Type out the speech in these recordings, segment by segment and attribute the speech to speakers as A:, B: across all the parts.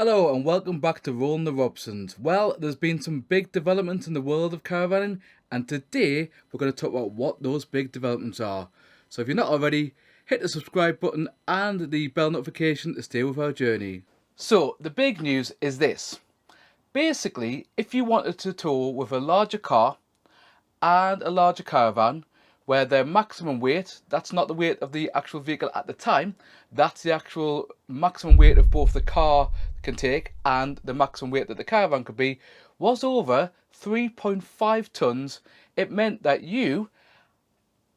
A: Hello and welcome back to Rolling the Robsons. Well, there's been some big developments in the world of caravanning, and today we're going to talk about what those big developments are. So if you're not already, hit the subscribe button and the bell notification to stay with our journey. So the big news is this. Basically, if you wanted to tour with a larger car and a larger caravan, where their maximum weight, that's not the weight of the actual vehicle at the time, that's the actual maximum weight of both the car can take and the maximum weight that the caravan could be, was over 3.5 tons, it meant that you,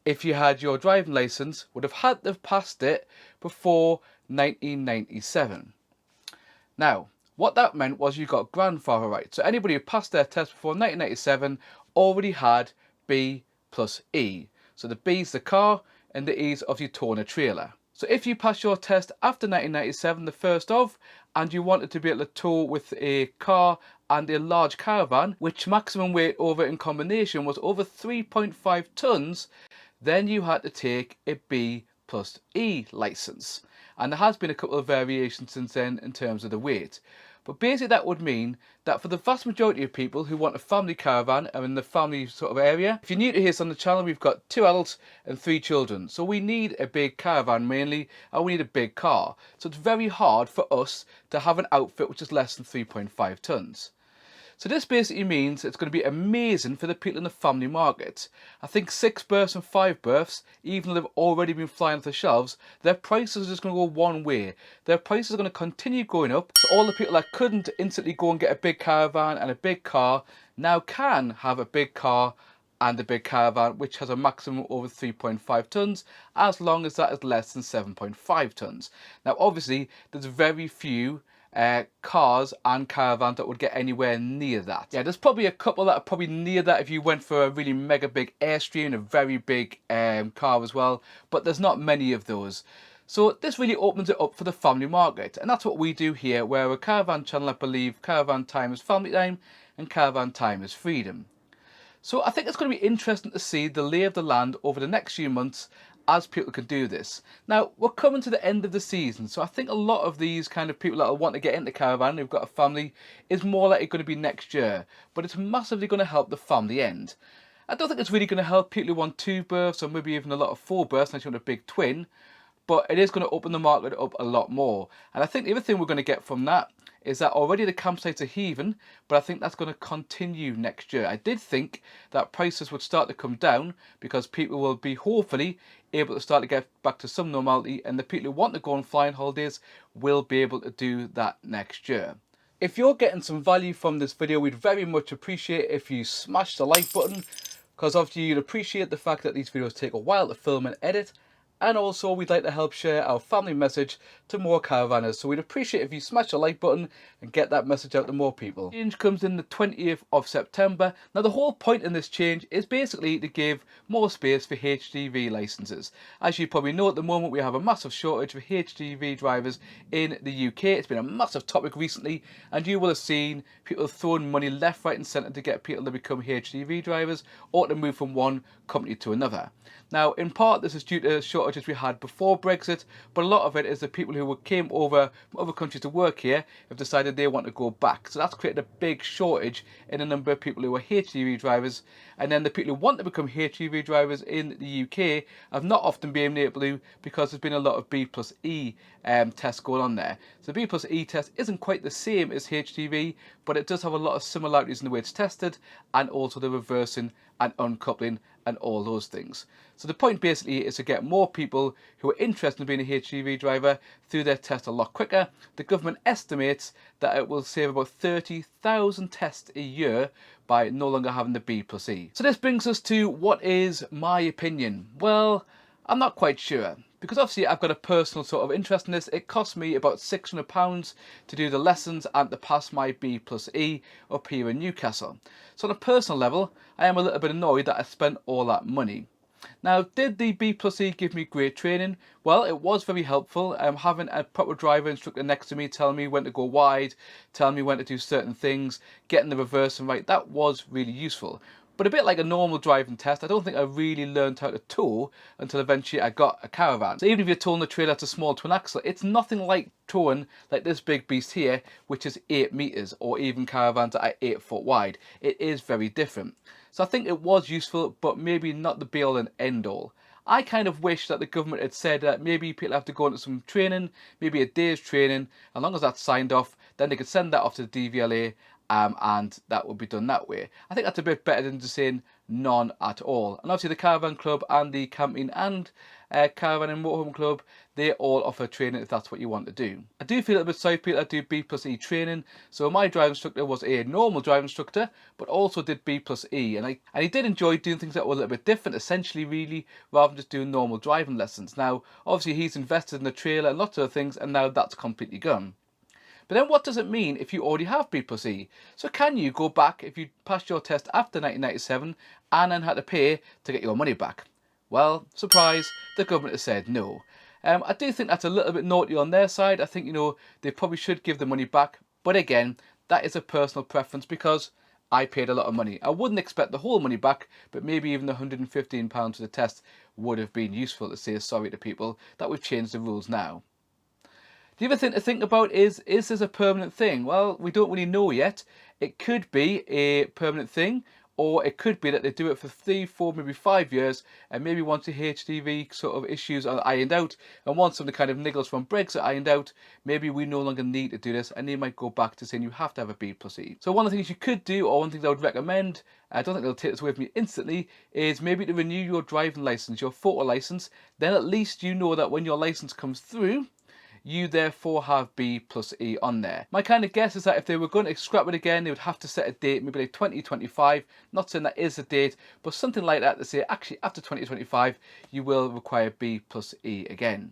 A: if you had your driving license, would have had to have passed it before 1997. Now, what that meant was you got grandfather rights. So anybody who passed their test before 1997 already had B plus E. So the B is the car and the E is of your towing a trailer. So if you pass your test after 1997, the first of, and you wanted to be able to tow with a car and a large caravan, which maximum weight over in combination was over 3.5 tons, then you had to take a B plus E license. And there has been a couple of variations since then in terms of the weight. But basically that would mean that for the vast majority of people who want a family caravan and in the family sort of area, if you're new to this on the channel, we've got 2 adults and 3 children. So we need a big caravan mainly, and we need a big car. So it's very hard for us to have an outfit which is less than 3.5 tons. So this basically means it's going to be amazing for the people in the family market. I think 6 berths and 5 berths, even though they've already been flying off the shelves, their prices are just going to go one way. Their prices are going to continue going up. So all the people that couldn't instantly go and get a big caravan and a big car now can have a big car and a big caravan which has a maximum over 3.5 tons as long as that is less than 7.5 tons. Now obviously there's very few cars and caravans that would get anywhere near that. Yeah, there's probably a couple that are probably near that if you went for a really mega big Airstream, a very big car as well, but there's not many of those. So this really opens it up for the family market, and that's what we do here. We're a caravan channel. I believe caravan time is family time and caravan time is freedom. So I think it's going to be interesting to see the lay of the land over the next few months as people can do this. Now, we're coming to the end of the season, so I think a lot of these kind of people that want to get into caravan, who've got a family, is more likely going to be next year, but it's massively going to help the family end. I don't think it's really going to help people who want 2 berths or maybe even a lot of 4 berths unless you want a big twin, but it is going to open the market up a lot more. And I think the other thing we're going to get from that is that already the campsites are heaving, but I think that's going to continue next year. I did think that prices would start to come down because people will be hopefully able to start to get back to some normality, and the people who want to go on flying holidays will be able to do that next year. If you're getting some value from this video, we'd very much appreciate if you smash the like button, because obviously you'd appreciate the fact that these videos take a while to film and edit. And also we'd like to help share our family message to more caravanners, so we'd appreciate if you smash the like button and get that message out to more people. Change comes in the 20th of September. Now the whole point in this change is basically to give more space for HGV licenses. As you probably know, at the moment we have a massive shortage of HGV drivers in the UK. It's been a massive topic recently, and you will have seen people throwing money left, right and centre to get people to become HGV drivers or to move from one company to another. Now, in part, this is due to shortages we had before Brexit, but a lot of it is the people who came over from other countries to work here have decided they want to go back. So that's created a big shortage in a number of people who are HGV drivers, and then the people who want to become HGV drivers in the UK have not often been able to because there's been a lot of B plus E tests going on there. So the B plus E test isn't quite the same as HGV, but it does have a lot of similarities in the way it's tested and also the reversing and uncoupling and all those things. So the point basically is to get more people who are interested in being a HGV driver through their test a lot quicker. The government estimates that it will save about 30,000 tests a year by no longer having the B plus E. So this brings us to what is my opinion. Well, I'm not quite sure, because obviously I've got a personal sort of interest in this. It cost me about £600 to do the lessons and to pass my B plus E up here in Newcastle. So on a personal level, I am a little bit annoyed that I spent all that money. Now, did the B plus E give me great training? Well, it was very helpful. Having a proper driver instructor next to me telling me when to go wide, telling me when to do certain things, getting the reversing right, that was really useful. But a bit like a normal driving test, I don't think I really learned how to tow until eventually I got a Caravan. So even if you're towing the trailer, that's a small twin axle, it's nothing like towing like this big beast here, which is 8 meters, or even Caravans that are 8 foot wide. It is very different. So I think it was useful, but maybe not the be all and end all. I kind of wish that the government had said that maybe people have to go into some training, maybe a day's training, as long as that's signed off, then they could send that off to the DVLA, and that would be done that way. I think that's a bit better than just saying none at all. And obviously the Caravan Club and the Camping and Caravan and Motorhome Club, they all offer training if that's what you want to do. I do feel a bit sorry for people that do B+E training. So my driving instructor was a normal driving instructor, but also did B+E, and he did enjoy doing things that were a little bit different, essentially, really, rather than just doing normal driving lessons. Now, obviously he's invested in the trailer and lots of other things, and now that's completely gone. But then what does it mean if you already have B+E? So can you go back if you passed your test after 1997 and then had to pay to get your money back? Well, surprise, the government has said no. I do think that's a little bit naughty on their side. I think, they probably should give the money back. But again, that is a personal preference because I paid a lot of money. I wouldn't expect the whole money back, but maybe even the £115 for the test would have been useful to say sorry to people that we've changed the rules now. The other thing to think about is this a permanent thing? Well, we don't really know yet. It could be a permanent thing, or it could be that they do it for 3, 4, maybe 5 years, and maybe once the HGV sort of issues are ironed out, and once some of the kind of niggles from Brexit are ironed out, maybe we no longer need to do this, and they might go back to saying you have to have a B+E. So one of the things you could do, or one thing I would recommend, I don't think they'll take this away from you instantly, is maybe to renew your driving licence, your photo licence. Then at least you know that when your licence comes through, you therefore have B+E on there. My kind of guess is that if they were going to scrap it again, they would have to set a date, maybe like 2025. Not saying that is the date, but something like that to say, actually, after 2025, you will require B+E again.